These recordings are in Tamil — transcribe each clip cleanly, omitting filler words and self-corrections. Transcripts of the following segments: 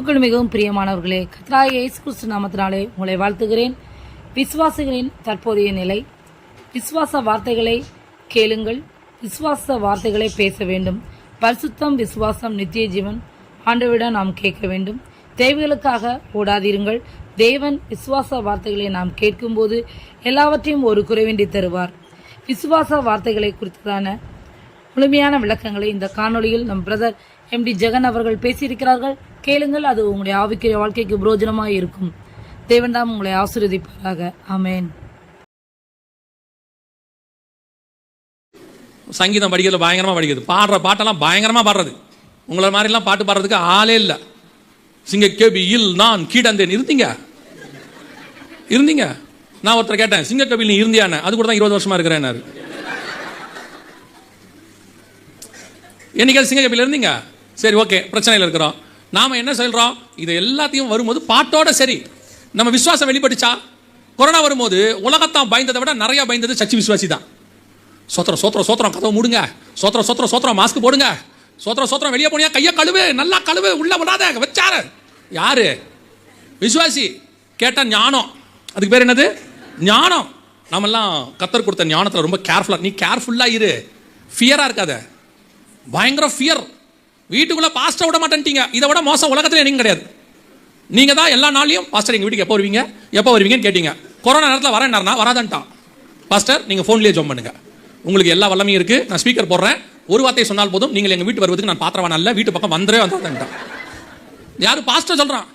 கிறிஸ்துவுக்குள் மிகவும் பிரியமானவர்களே, கர்த்தராகிய இயேசு கிறிஸ்து நாமத்தினாலே உங்களை வாழ்த்துகிறேன். விசுவாசிகளின் தற்போதைய நிலை. விசுவாச வார்த்தைகளை கேளுங்கள், விசுவாச வார்த்தைகளை பேச வேண்டும். பரிசுத்தம், விசுவாசம், நித்திய ஜீவன் ஆண்டவரிடம் நாம் கேட்க வேண்டும். தேவைகளுக்காக ஓடாதிருங்கள். தேவன் விசுவாச வார்த்தைகளை நாம் கேட்கும்போது எல்லாவற்றையும் ஒரு குறைவின்றி தருவார். விசுவாச வார்த்தைகளை குறித்ததான முழுமையான விளக்கங்களை இந்த காணொளியில் நம் பிரதர் MD ஜெகன் அவர்கள் பேசியிருக்கிறார்கள். கேளுங்கள், அது உங்களுடைய ஆவிக்குரிய வாழ்க்கைக்கு பிரயோஜனமாக இருக்கும். தேவன் தாம் உங்களை ஆசீர்வதிப்பாராக. ஆமென். சங்கீதம் படிக்கிறது பயங்கரமாக படிக்கிறது, பாடுற பாட்டெல்லாம் பயங்கரமாக பாடுறது. உங்களை மாதிரிலாம் பாட்டு பாடுறதுக்கு ஆளே இல்லை. சிங்க கபியில் நான் கீழந்தேன் இருந்தீங்க. நான் ஒருத்தர் கேட்டேன், சிங்க கபில் நீ இருந்தியானே? அது கூட தான் 20 வருஷமா இருக்கிறேன். என்னைக்கு சிங்க கபில் இருந்தீங்க? சரி, ஓகே, பிரச்சனையில் இருக்கிறோம். நாம என்ன சொல்றோம்? இது எல்லாத்தையும் வரும்போது பாட்டோட சரி நம்ம விசுவாசம் வெளிப்பட்டுச்சா? கொரோனா வரும்போது உலகத்தான் பயந்ததை விட நிறைய பயந்தது சச்சி விசுவாசி தான். சோத்திரம் சோத்திரம் சோத்திரம், கதவை மூடுங்க, சோத்திரம் சோத்திரம் சோத்திரம், மாஸ்க் போடுங்க, சோத்திரம் சோத்திரம், வெளியே போனியா கையை கழுவு, நல்லா கழுவு, உள்ள விடாத வச்சாரு. யாரு? விசுவாசி. கேட்ட ஞானம், அதுக்கு பேர் என்னது? ஞானம். நம்மெல்லாம் கத்தர் கொடுத்த ஞானத்தில் ரொம்ப கேர்ஃபுல்லா. நீ கேர்ஃபுல்லா இரு, ஃபியரா இருக்காத. பயங்கர ஃபியர். வீட்டுக்குள்ள பாஸ்டர் விட மாட்டேன்ட்டீங்க. இதை விட மோசம் உலகத்துல நீங்க கிடையாது. நீங்க தான் எல்லா நாளையும் பாஸ்டர் எங்க வீட்டுக்கு எப்போ வருவீங்கன்னு கேட்டீங்க. கொரோனா நேரத்தில் வரேன்னாருனா வராதன்ட்டான். பாஸ்டர் நீங்க போன்லயே ஜாம் பண்ணுங்க, உங்களுக்கு எல்லா வல்லமையும் இருக்கு, நான் ஸ்பீக்கர் போடுறேன், ஒரு வார்த்தை சொன்னால் போதும், நீங்கள் எங்க வீட்டு வருவதுக்கு நான் பாத்திரவான் அல்ல, வீட்டு பக்கம் வந்தாதான். யாரு? பாஸ்டர் சொல்றான்.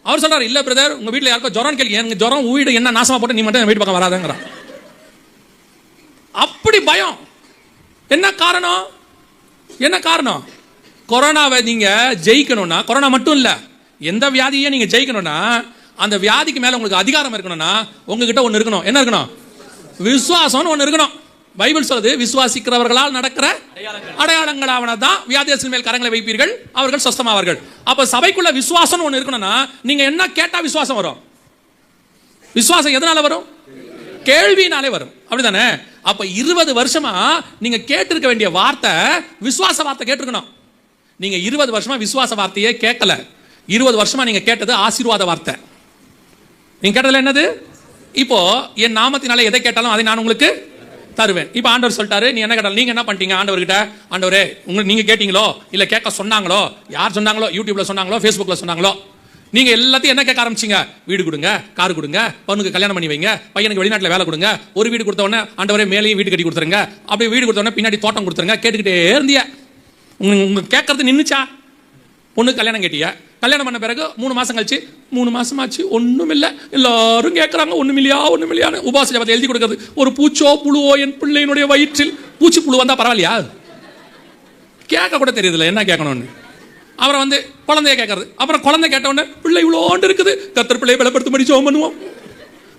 அவர் சொல்றாரு, இல்ல பிரதர் உங்க வீட்டுல யாருக்கோ ஜுரம் கேள்வி, எனக்கு ஜுரம் வீடு என்ன நாசமா போட்டு நீ மட்டும் வீட்டு பக்கம் வராதங்கிறான். அப்படி பயம். என்ன காரணம்? கொரோனாவை நீங்க ஜெயிக்கணும்னா, கொரோனா மட்டும் இல்ல, எந்த வியாதியை நீங்க ஜெயிக்கணும்னா, அந்த வியாதிக்கு மேல உங்களுக்கு அதிகாரம் இருக்கணும்னா உங்ககிட்ட ஒன்னு இருக்கணும். என்ன இருக்கணும்? விசுவாசம் ஒன்னு இருக்கணும். பைபிள் சொல்லுது, விசுவாசிக்கிறவர்களால் நடக்கிற அடையாளங்களாவன தான் வியாதியத்தின் மேல் கரங்களை வைப்பீர்கள், அவர்கள் சொஸ்தமாவார்கள். அப்ப சபைக்குள்ள விசுவாசம் ஒன்னு இருக்கணும்னா நீங்க என்ன கேட்டா விசுவாசம் வரும்? விசுவாசம் எதனால வரும்? கேள்வினாலே வரும். அப்படிதானே? அப்ப 20 வருஷமா நீங்க கேட்டிருக்க வேண்டிய வார்த்தை விசுவாச வார்த்தை கேட்டிருக்கணும். நீங்க 20 வருஷமா விசுவாச வார்த்தையே கேட்கல. 20 வருஷமா நீங்க கேட்டது ஆசீர்வாத வார்த்தை. நீங்க கேட்டதுல என்னது? இப்போ என் நாமத்தினால எதை கேட்டாலும் அதை நான் உங்களுக்கு தருவேன். இப்ப ஆண்டவர் சொல்லிட்டாரு, நீ என்ன கேட்டாலும். நீங்க என்ன பண்ணிட்டீங்க? ஆண்டவர்கிட்ட, ஆண்டவரே உங்களுக்கு நீங்க கேட்டீங்களோ இல்ல கேட்க சொன்னாங்களோ, யார் சொன்னாங்களோ, யூடியூப்ல சொன்னாங்களோ, ஃபேஸ்புக்ல சொன்னாங்களோ, நீங்க எல்லாத்தையும் என்ன கேட்க ஆரம்பிச்சீங்க? வீடு கொடுங்க, கார் கொடுங்க, பொண்ணுக்கு கல்யாணம் பண்ணி வைங்க, பையனுக்கு வெளிநாட்டில் வேலை கொடுங்க. ஒரு வீடு கொடுத்த உடனே ஆண்டவரே மேலேயும் வீடு கட்டி கொடுத்துருங்க, அப்படியே வீடு கொடுத்த உடனே பின்னாடி தோட்டம் கொடுத்துருங்க. கேட்டுக்கிட்டே இருந்தியா? உங்க கேட்கறது நின்னுச்சா? பொண்ணுக்கு கல்யாணம் கேட்டிய, கல்யாணம் பண்ண பிறகு 3 மாசம் கழிச்சு, 3 மாசம் ஆச்சு, ஒண்ணும் இல்ல, எல்லாரும் கேட்கறாங்க ஒண்ணும் இல்லையான்னு உபாச ஜபத்தை எழுதி கொடுக்கறது. ஒரு பூச்சோ புழுவோ என் பிள்ளையினுடைய வயிற்றில் பூச்சி புழு வந்தா பரவாயில்லையா? கேட்க கூட தெரியுதுல்ல என்ன கேட்கணும்னு. அப்புறம் குழந்தைய கேட்கறது. அப்புறம் குழந்தை கேட்ட உடனே பிள்ளை இவ்வளோண்டு இருக்குது, கர்த்தர் பிள்ளையை பலப்படுத்தும்படி ஜெபம் பண்ணுவோம்.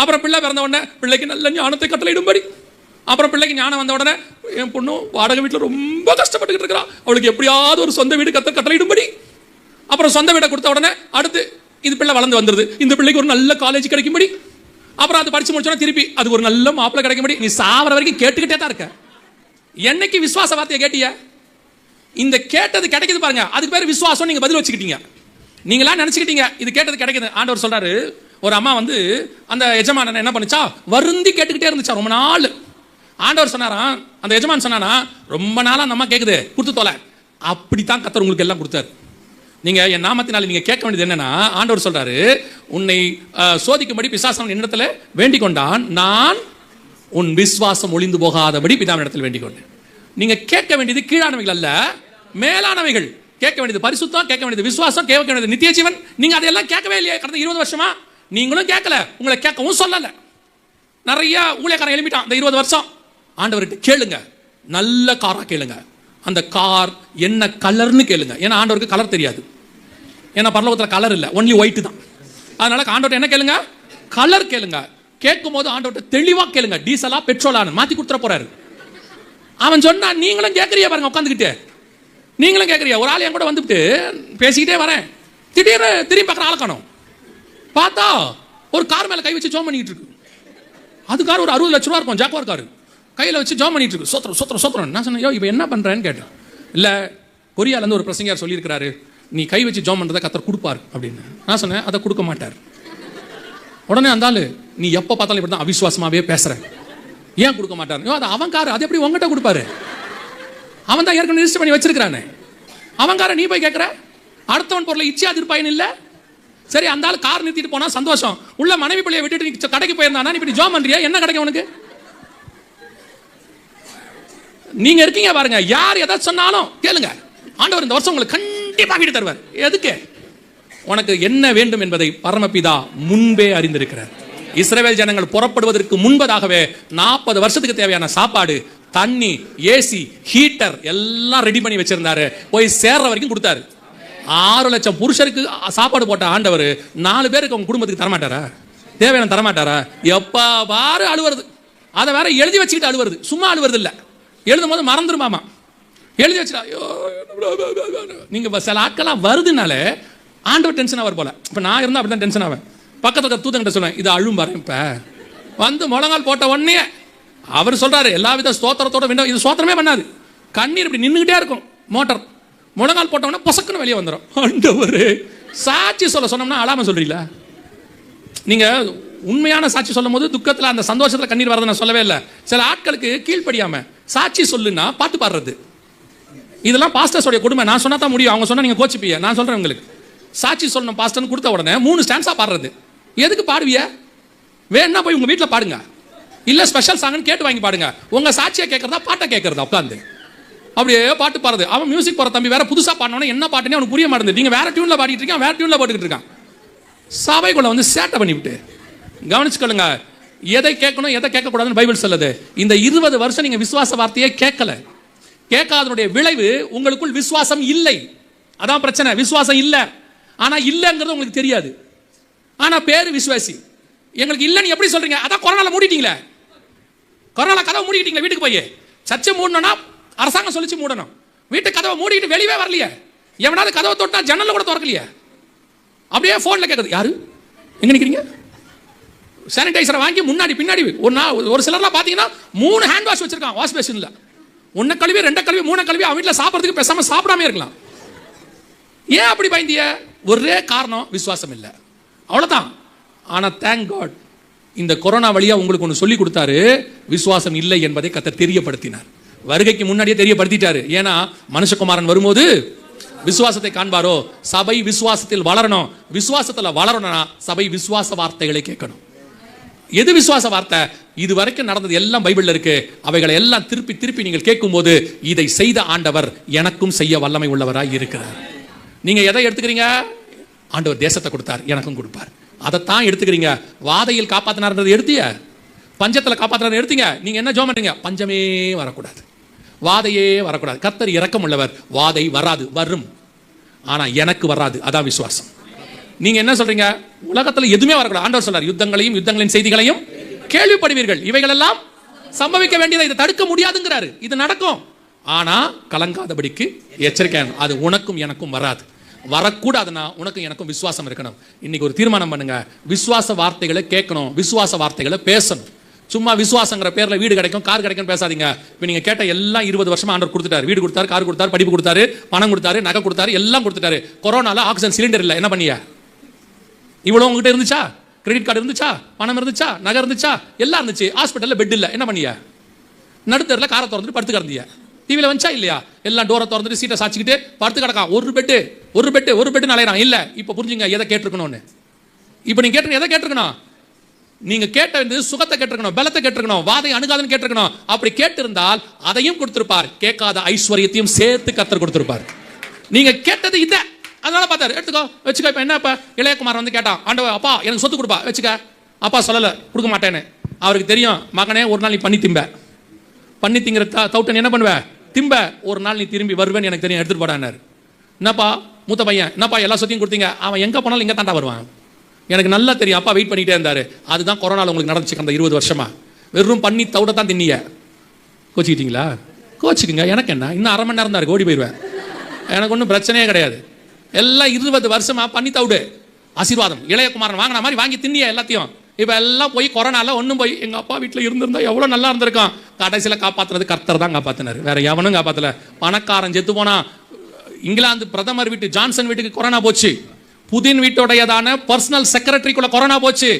அப்புறம் பிள்ளை பிறந்த உடனே பிள்ளைக்கு நல்ல ஞானத்தை கட்டளையிடும்படி. அப்புறம் பிள்ளைக்கு ஞானம் வந்த உடனே என் பொண்ணு வாடகை வீட்டில் ரொம்ப கஷ்டப்பட்டுக்கிட்டு இருக்கிறா, அவளுக்கு எப்படியாவது ஒரு சொந்த வீடு கர்த்தர் கட்டளையிடும்படி. அப்புறம் சொந்த வீடை கொடுத்த உடனே அடுத்து இது பிள்ளை வளர்ந்து வந்துருது, இந்த பிள்ளைக்கு ஒரு நல்ல காலேஜ் கிடைக்கும்படி. அப்புறம் அது படிச்சு முடிச்சோன்னா திருப்பி அது ஒரு நல்ல மாப்பிள்ளை கிடைக்கும்படி. நீ சாவர வரைக்கும் கேட்டுக்கிட்டே தான் இருக்க. என்னைக்கு விசுவாச வார்த்தையை கேட்டிய? இந்த கேட்டது கிடைக்குது பாருங்க, அதுக்கு பேர் விசுவாசம். நீங்க பதில் வச்சுக்கிட்டீங்க. நீங்களா நினைச்சுக்கிட்டீங்க இது கேட்டது கிடைக்குது. ஆண்டவர் சொல்றாரு, ஒரு அம்மா அந்த எஜமானனை என்ன பண்ணுச்சா? வருந்தி கேட்டுக்கிட்டே இருந்துச்சா ரொம்ப நாள். ஆண்டவர் சொன்னாராம், அந்த எஜமான் சொன்னானா, ரொம்ப நாளா அந்த அம்மா கேக்குது, கொடுத்து தொலை. அப்படித்தான் கர்த்தர் உங்களுக்கு எல்லாம் கொடுத்தாரு. நீங்க என் நாமத்தினால நீங்க கேட்க வேண்டியது என்னன்னா, ஆண்டவர் சொல்றாரு, உன்னை சோதிக்கும்படி பிசாசன் என்னிடத்துல வேண்டிக் கொண்டான், நான் உன் விசுவாசம் ஒளிந்து போகாதபடி பிதாவின் இடத்துல வேண்டிக் கொண்டேன். நீங்க கேட்க வேண்டியது கீழானவைகள் அல்ல, மேலானவைகள். கேட்க வேண்டியது பரிசுத்தம், கேட்க வேண்டியது விசுவாசம், கேட்க வேண்டியது நித்திய ஜீவன். நீங்க அதையெல்லாம் கேட்கவே இல்லையே கடந்த 20 வருஷமா. நீங்களும் கேட்கல, உங்களை கேட்கவும் சொல்லல. நிறைய ஊழியக்காரன் எழுப்பிட்டான் இந்த 20 வருஷம். ஆண்டவர்கிட்ட கேளுங்க, நல்ல காரா கேளுங்க. அந்த கார் என்ன கலர்னு கேளுங்க. ஏன்னா ஆண்டவருக்கு கலர் தெரியாது. ஏன்னா பரலோகத்தில் கலர் இல்லை, ஒன்லி ஒயிட் தான். அதனால ஆண்டவர்கிட்ட என்ன கேளுங்க? கலர் கேளுங்க. கேட்கும் போது ஆண்டவர்கிட்ட தெளிவா கேளுங்க. டீசலா பெட்ரோலான்னு மாத்தி கொடுத்துட போறாரு. அவன் சொன்னா நீங்களும் கேட்கறியா பாருங்க, உட்காந்துக்கிட்டு நீங்களும் கேட்கறியா? ஒரு ஆள் என் கூட வந்துட்டு பேசிக்கிட்டே வரேன், திடீர்னு திரும்பி பார்க்குற ஆளை காணோம். பார்த்தா ஒரு கார் மேல கை வச்சு ஜோம் பண்ணிட்டு இருக்கு. அது கார் ஒரு 60 லட்ச ரூபா இருக்கும், ஜாக்வார் கார். கையில் வச்சு ஜோம் பண்ணிட்டு இருக்கு. சோத்திரம் சோத்திரம் சோத்திரம். நான் சொன்னேன், இப்போ என்ன பண்றேன்னு கேட்டேன். இல்லை, கொரியாலேருந்து ஒரு பிரசங்கர் சொல்லியிருக்கிறாரு, நீ கை வச்சு ஜோம் பண்ணுறதை கர்த்தர் கொடுப்பார் அப்படின்னு. நான் சொன்னேன் அதை கொடுக்க மாட்டார். உடனே அந்த ஆளு, நீ எப்போ பார்த்தாலும் இப்படி தான் அவிசுவாசமாகவே பேசுற, ஏன் கொடுக்க மாட்டார்? அது அவன் காரு, அது எப்படி உங்ககிட்ட கொடுப்பாரு? அவன் தான் ஏற்கனவே ரிஜிஸ்டர் பண்ணி வச்சிருக்கானே. அவன் காரை நீ போய் கேட்குற? அடுத்தவன் பொருளை இச்சையா திருப்பாயின்னு இல்லை. சரி, அந்த ஆள் கார் நிறுத்திட்டு போனா சந்தோஷம். உள்ள மனைவி பிள்ளையை விட்டுட்டு நீ கடைக்கு போயிருந்தானா நீ இப்படி ஜோம் பண்றியா? என்ன கிடைக்கும் உனக்கு? நீங்க இருக்கீங்க பாருங்க, யார் எதை சொன்னாலும் கேளுங்க, ஆண்டவர் இந்த வருஷம் உங்களுக்கு கண்டிப்பாக வீடு தருவார். எதுக்கு? உனக்கு என்ன வேண்டும் என்பதை பரமபிதா முன்பே அறிந்திருக்கிறார். இஸ்ரவேல் ஜனங்கள் புறப்படுவதற்கு முன்பதாகவே 40 வருஷத்துக்கு தேவையான சாப்பாடு, தண்ணி, ஏசி, ஹீட்டர் எல்லாம் ரெடி பண்ணி வச்சிருந்தாரு. போய் சேர்ற வரைக்கும் கொடுத்தாரு. 6 லட்சம் புருஷருக்கு சாப்பாடு போட்ட ஆண்டவர் 4 பேருக்கு அவங்க குடும்பத்துக்கு தரமாட்டாரா? தேவையான தரமாட்டாரா? எப்ப பாரு அழுவுறது. அதை வேற எழுதி வச்சுக்கிட்டு அழுவுறது. சும்மா அழுவுறது இல்லை, எழுதும் போது மறந்துருமாமா. எழுதி வச்சுட்டா நீங்க சில ஆட்கள்லாம் வருதுனாலே ஆண்டவர் டென்ஷன் ஆவார் போல. இப்போ நான் இருந்தால் அப்படி தான் டென்ஷன் ஆவேன். பக்கத்தில் தூதங்கிட்ட சொல்லுவேன், இது அழும் பாரு. இப்போ வந்து முழங்கால் போட்ட உடனே அவர் சொல்றாரு எல்லா வித ஸ்தோத்திரத்தோட வேண்டாம். இது ஸ்தோத்திரமே பண்ணாது, கண்ணீர் இப்படி நின்றுகிட்டே இருக்கும். மோட்டர் முழங்கால் போட்ட உடனே பொசக்குன்னு வெளியே வந்துடும். ஆண்டவர் சாட்சி சொன்னோம்னா அழாம சொல்றீங்களா? நீங்க உண்மையான சாட்சி சொல்லும் போது துக்கத்தில் அந்த சந்தோஷத்தில் கண்ணீர் வரதை நான் சொல்லவே இல்லை. சில ஆட்களுக்கு கீழ்ப்படியாம சாட்சி சொல்லுன்னா பாட்டு பாடுறது, இதெல்லாம் பாஸ்டர்ஸோடைய கொடுமை. நான் சொன்னா தான் முடியும், அவங்க சொன்னா நீங்க கோச்சிப்பீங்க. நான் சொல்றேன் உங்களுக்கு, சாட்சி சொல்லணும் பாஸ்டர்னு கொடுத்த உடனே 3 ஸ்டான்ஸா பாடுறது. எதுக்கு பாடுவிய? வேணா போய் உங்க வீட்டில் பாடுங்க, இல்ல ஸ்பெஷல் சாங்னு கேட்டு வாங்கி பாடுங்க. உங்க சாட்சியை கேட்கறதா பாட்டை கேட்கறதா உட்காந்து அப்படியே பாட்டு பாடுறது. அவன் மியூசிக் போற தம்பி வேற புதுசா பாடினவன என்ன பாட்டுன்னு அவனுக்கு புரிய மாட்டேங்குது. நீங்க வேற டியூன்ல பாடிட்டு இருக்கீங்க, வேற டியூன்ல போட்டுக்கிட்டு இருக்கான். சபைக்குள்ள வந்து சேட்டை பண்ணிவிட்டு கவனிச்சுக்கொள்ளுங்க. எதை கேட்கணும் எதை கேட்கக்கூடாதுன்னு பைபிள் சொல்லுது. இந்த 20 வருஷம் நீங்க விசுவாச வார்த்தையே கேட்கல. கேட்காதனுடைய விளைவு உங்களுக்குள் விசுவாசம் இல்லை. அதான் பிரச்சனை. விசுவாசம் இல்லை, ஆனா இல்லைங்கிறது உங்களுக்கு தெரியாது. ஆனா பேரு விசுவாசி. எங்களுக்கு இல்லைன்னு எப்படி சொல்றீங்க? அதான் கொரோனால மூடிட்டீங்களே. கொரோனா கதவை மூடிட்டீங்களா? வீட்டுக்கு போய் சர்ச்சை மூடணும்னா அரசாங்கம் சொல்லிச்சு மூடணும். வீட்டு கதவை மூடிட்டு வெளியே வரலையே. எவனாவது கதவை தொட்டா ஜன்னல்ல கூட திறக்கலையே. அப்படியே போன்ல கேட்குது, யாரு எங்க நிக்கிறீங்க? சானிடைசரை வாங்கி முன்னாடி பின்னாடி ஒரு சிலர்லாம் பார்த்தீங்கன்னா 3 ஹேண்ட் வாஷ் வச்சிருக்கான் வாஷ் பேஷன்ல. 1 கழுவி 2 கழுவி 3 கழுவி அவன் வீட்டில் சாப்பிட்றதுக்கு பேசாம சாப்பிடாம இருக்கலாம். ஏன் அப்படி பயந்திய? ஒரே காரணம், விசுவாசம் இல்லை, அவ்வளவுதான். ஆனா தேங்க் காட், இந்த கொரோனா வழியா உங்களுக்கு ஒன்று சொல்லி கொடுத்தாரு. விசுவாசம் இல்லை என்பதை கர்த்தர் தெரியப்படுத்தினார். வருகைக்கு முன்னாடியே தெரியப்படுத்திட்டாரு. ஏன்னா மனுஷகுமாரன் வரும்போது விசுவாசத்தை காண்பாரோ. சபை விசுவாசத்தில் வளரணும். விசுவாசத்தில் வளரணும்னா சபை விசுவாச வார்த்தைகளை கேட்கணும். எது விசுவாச வார்த்தை? இது வரைக்கும் நடந்தது எல்லாம் பைபிள்ல இருக்கு. அவைகளை எல்லாம் திருப்பி திருப்பி நீங்கள் கேட்கும் போது இதை செய்த ஆண்டவர் எனக்கும் செய்ய வல்லமை உள்ளவராய் இருக்கிறார். நீங்க எதை எடுத்துக்கிறீங்க? ஆண்டவர் தேசத்தை கொடுத்தார், எனக்கும் கொடுப்பார். அதைத்தான் எடுத்துக்கிறீங்க. வாதையில் காப்பாத்தினார் எடுத்திய, பஞ்சத்தில் காப்பாத்தினார் எடுத்தீங்க. நீங்க என்ன ஜெபம் பண்றீங்க? பஞ்சமே வரக்கூடாது, வாதையே வரக்கூடாது. கர்த்தர் இரக்கம் உள்ளவர். வாதை வராது, வரும், ஆனா எனக்கு வராது. அதான் விசுவாசம். நீங்க என்ன சொல்றீங்க? உலகத்துல எதுவுமே வரக்கூடாது. ஆண்டவர் சொல்றார், யுத்தங்களையும் யுத்தங்களின் செய்திகளையும் கேள்விப்படுவீர்கள். இவைகள் எல்லாம் சம்பவிக்க வேண்டியதை இதை தடுக்க முடியாதுங்கிறாரு. இது நடக்கும், ஆனா கலங்காதபடிக்கு எச்சரிக்கை. அது உனக்கும் எனக்கும் வராது. வரக்கூடாதுன்னா உனக்கும் எனக்கும் விசுவாசம் இருக்கணும். இன்னைக்கு ஒரு தீர்மானம் பண்ணுங்க. விசுவாச வார்த்தைகளை கேட்கணும், விசுவாச வார்த்தைகளை பேசணும். சும்மா விசுவாசங்கிற பேர்ல வீடு கிடைக்கும் கார் கிடைக்கும் பேசாதீங்க. இப்போ நீங்க கேட்ட எல்லாம் 20 வருஷமா ஆண்டவர் கொடுத்துட்டாரு. வீடு கொடுத்தாரு, கார் கொடுத்தாரு, படிப்பு கொடுத்தாரு, பணம் கொடுத்தாரு, நகை கொடுத்தாரு, எல்லாம் கொடுத்துட்டாரு. கொரோனால ஆக்சிஜன் சிலிண்டர் இல்லை, என்ன பண்ணிய? இவ்வளவு உங்ககிட்ட இருந்துச்சா? கிரெடிட் கார்டு இருந்துச்சா? பணம் இருந்துச்சா? நகை இருந்துச்சா? எல்லாம் இருந்துச்சு. ஹாஸ்பிட்டல்ல பெட் இல்லை, என்ன பண்ணிய? நடுத்தரில் காரை திறந்துட்டு படுத்து கிடந்திய. டிவியில் வந்துச்சா இல்லையா? எல்லாம் டோரை திறந்துட்டு சீட்டை சாச்சிக்கிட்டு படுத்து கிடக்கான். ஒரு பெட்டு அலையிறான். இல்லை, இப்போ புரிஞ்சுங்க எதை கேட்டிருக்கணும்னு. இப்போ நீங்க கேட்டு எதை கேட்டிருக்கணும்? நீங்க கேட்ட சுகத்தை கேட்டிருக்கணும், பலத்தை கேட்டிருக்கணும், வாதை அணுகாதுன்னு கேட்டிருக்கணும். அப்படி கேட்டிருந்தால் அதையும் கொடுத்திருப்பார். கேட்காத ஐஸ்வர்யத்தையும் சேர்த்து கர்த்தர் கொடுத்திருப்பார். நீங்க கேட்டது இதை, அதனால பார்த்தாரு. எடுத்துக்கோ, வச்சுக்கோ. இப்போ என்னப்பா இளையகுமார் வந்து கேட்டான், ஆண்டவா அப்பா எனக்கு சொத்து கொடுப்பா, வச்சுக்க. அப்பா சொல்லலை, கொடுக்க மாட்டேன்னு. அவருக்கு தெரியும், மகனே ஒரு நாள் நீ பண்ணி திம்ப, பண்ணி திங்கிற தவுட்டன் என்ன பண்ணுவ? திம்ப. ஒரு நாள் நீ திரும்பி வருவேன்னு எனக்கு தெரியும், எடுத்துட்டு போடான்னாரு. என்னப்பா மூத்த பையன், என்னப்பா எல்லா சொத்தையும் கொடுத்தீங்க? அவன் எங்க போனாலும் இங்கே தாண்டா வருவான். எனக்கு நல்லா தெரியும். அப்பா வெயிட் பண்ணிட்டே இருந்தாரு. அதுதான் கொரோனாவில் உங்களுக்கு நடந்துச்சு அந்த 20 வருஷமா. வெறும் பண்ணி தவிட தான் தின்னிய. கோச்சிக்கிட்டீங்களா? கோச்சிக்குங்க, எனக்கு என்ன, இன்னும் அரை மணி நேரம் தான் இருக்கு, ஓடி போயிடுவேன். எனக்கு ஒன்றும் பிரச்சனையே கிடையாது. எல்லாம் 20 வருஷமா பண்ணி தவிடு ஆசீர்வாதம். இளையகுமாரன் வாங்கின மாதிரி வாங்கி தின்னிய எல்லாத்தையும். இப்போ எல்லாம் போய் கொரோனால ஒன்றும் போய் எங்கள் அப்பா வீட்டில் இருந்திருந்தா எவ்வளோ நல்லா இருந்திருக்கான். கடைசியில் காப்பாற்றுறது கர்த்தர் தான் காப்பாற்றினார், வேற எவனும் காப்பாற்றல. பணக்காரன் செத்து போனா இங்கிலாந்து பிரதமர் வீட்டு ஜான்சன் வீட்டுக்கு கொரோனா போச்சு. புதின் வீட்டுடையதான பர்சனல் செக்ரட்டரிக்குள்ள கொரோனா போச்சு.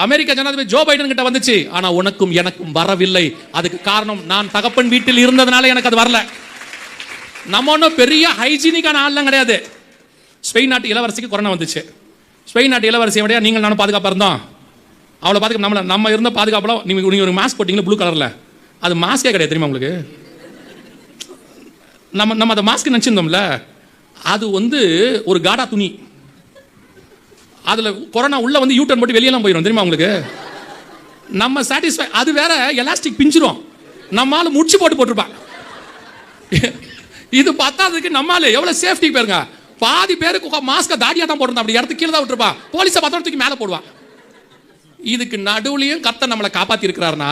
அமெரிக்க ஜனாதிபதி ஜோ பைடன் கிட்ட வந்துச்சு. ஆனா உனக்கும் எனக்கும் வரவில்லை. அதுக்கு காரணம் நான் தகப்பன் வீட்டில் இருந்ததுனால எனக்கு அது வரல. நம்ம ஒன்றும் பெரிய ஹைஜீனிக்கான ஆள்லாம் கிடையாது. ஸ்பெயின் நாட்டு இளவரசிக்கு கொரோனா வந்துச்சு. ஸ்பெயின் நாட்டு இளவரசியை விட நீங்கள் நானும் பாதுகாப்பாக இருந்தோம். அவ்வளோ பாதுகாப்பு நம்ம இருந்த பாதுகாப்பில் நீங்கள் ஒரு மாஸ்க் போட்டிங்களா ப்ளூ கலரில், அது மாஸ்கே கிடையாது தெரியுமா உங்களுக்கு? நம்ம அதை மாஸ்க் நினச்சிருந்தோம்ல, அது ஒரு காடா துணி. அதில் கொரோனா உள்ள யூட்டர்ன் போட்டு வெளியெல்லாம் போயிடும் தெரியுமா உங்களுக்கு? நம்ம சாட்டிஸ்ஃபை. அது வேற எலாஸ்டிக் பிஞ்சிரும். நம்மால முடிச்சு போட்டுருப்பாங்க. இது பத்தாததுக்கு நம்மால எவ்வளவு சேஃப்டி பேருங்க. பாதி பேருக்கு மாஸ்க தாடியா தான் போட்டுருந்தா, அப்படி இடத்துக்கு கீழே தான் விட்டுருப்பா. போலீஸை பத்திரத்துக்கு மேலே போடுவா. இதுக்கு நடுவுலையும் கர்த்தர் நம்மளை காப்பாத்தி இருக்கிறார்னா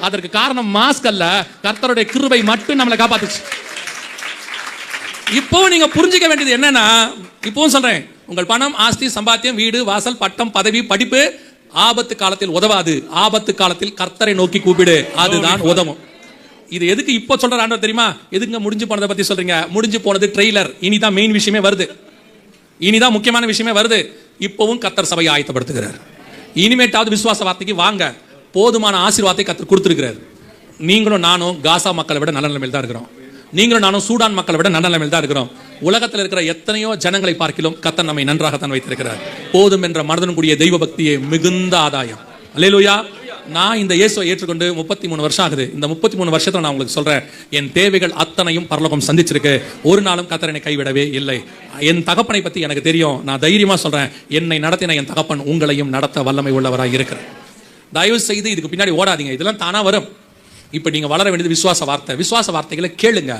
அதற்கு காரணம் மாஸ்க் அல்ல, கர்த்தருடைய கிருபை மட்டும் நம்மளை காப்பாத்துச்சு. இப்போ நீங்க புரிஞ்சுக்க வேண்டியது என்னன்னா, இப்பவும் சொல்றேன், உங்கள் பணம், ஆஸ்தி, சம்பாத்தியம், வீடு, வாசல், பட்டம், பதவி, படிப்பு ஆபத்து காலத்தில் உதவாது. ஆபத்து காலத்தில் கர்த்தரை நோக்கி கூப்பிடு, அதுதான் உதவும். இது எதுக்கு இப்போ சொல்ற ஆண்டவர் தெரியுமா? எதுங்க முடிஞ்சு போனதை பத்தி சொல்றீங்க? முடிஞ்சு போனது ட்ரெய்லர். இனிதான் மெயின் விஷயமே வருது. இனிதான் முக்கியமான விஷயமே வருது. இப்பவும் கர்த்தர் சபையை ஆயத்தப்படுத்துகிறார். இனிமேட்டாவது விசுவாச வார்த்தைக்கு வாங்க. போதுமான ஆசீர்வாதத்தை கர்த்தர் கொடுத்திருக்கிறார். நீங்களும் நானும் காசா மக்களை விட நல்ல நிலைமையில் தான் இருக்கிறோம். நீங்களும் நானும் சூடான் மக்களை விட நல்ல நிலைமையில் தான் இருக்கிறோம். உலகத்தில் இருக்கிற எத்தனையோ ஜனங்களை பார்க்கிலும் கர்த்தர் நம்மை நன்றாகத்தான் வைத்திருக்கிறார். போதும் என்ற மனதுடன் கூடிய தெய்வ பக்தியே மிகுந்த ஆதாயம். அல்லேலூயா. நான் இந்த இயேசுவை ஏற்றுக்கொண்டு 33 வருஷம் ஆகுது. இந்த 33 வருஷத்துல நான் உங்களுக்கு சொல்றேன், என் தேவைகள் அத்தனையும் பரலோகம் சந்திச்சிருக்கு. ஒரு நாளும் கர்த்தர் என்னை கைவிடவே இல்லை. என் தகப்பனை பத்தி எனக்கு தெரியும். நான் தைரியமா சொல்றேன், என்னை நடத்தின என் தகப்பன் உங்களையும் நடத்த வல்லமை உள்ளவராக இருக்கிறார். தயவு செய்து இதுக்கு பின்னாடி ஓடாதீங்க. இதெல்லாம் தானா வரும். இப்ப நீங்க வளர வேண்டியது விசுவாச வார்த்தை. விசுவாச வார்த்தைகளை கேளுங்க.